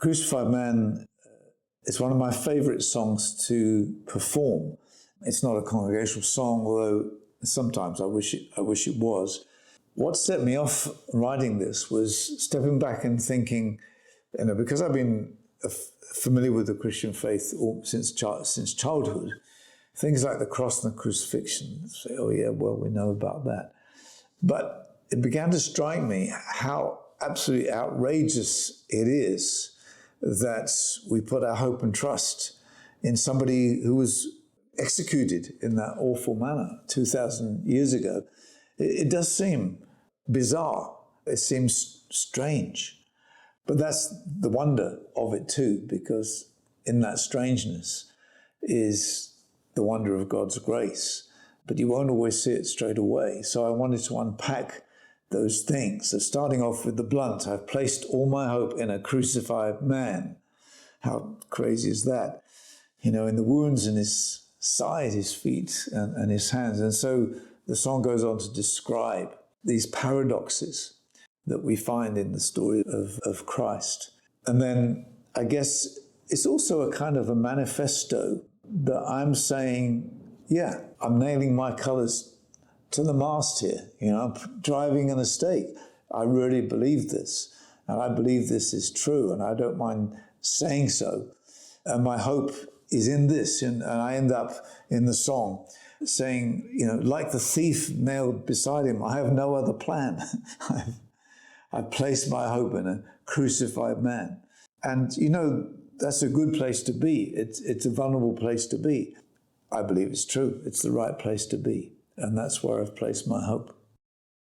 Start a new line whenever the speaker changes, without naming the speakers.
Crucified Man is one of my favorite songs to perform. It's not a congregational song, although sometimes I wish it was. What set me off writing this was stepping back and thinking, because I've been familiar with the Christian faith since childhood, things like the cross and the crucifixion, say, oh yeah, well, we know about that. But it began to strike me how absolutely outrageous it is that we put our hope and trust in somebody who was executed in that awful manner 2,000 years ago. It does seem bizarre. It seems strange. But that's the wonder of it too, because in that strangeness is the wonder of God's grace. But you won't always see it straight away. So I wanted to unpack those things. So starting off with the blunt, I've placed all my hope in a crucified man. How crazy is that? In the wounds in his side, his feet and his hands. And so the song goes on to describe these paradoxes that we find in the story of Christ. And then I guess it's also a kind of a manifesto that I'm saying, yeah, I'm nailing my colors to the mast here. I'm driving an estate. I really believe this. And I believe this is true. And I don't mind saying so. And my hope is in this. And I end up in the song saying, like the thief nailed beside him, I have no other plan. I've placed my hope in a crucified man. And, that's a good place to be. It's a vulnerable place to be. I believe it's true. It's the right place to be. And that's where I've placed my hope.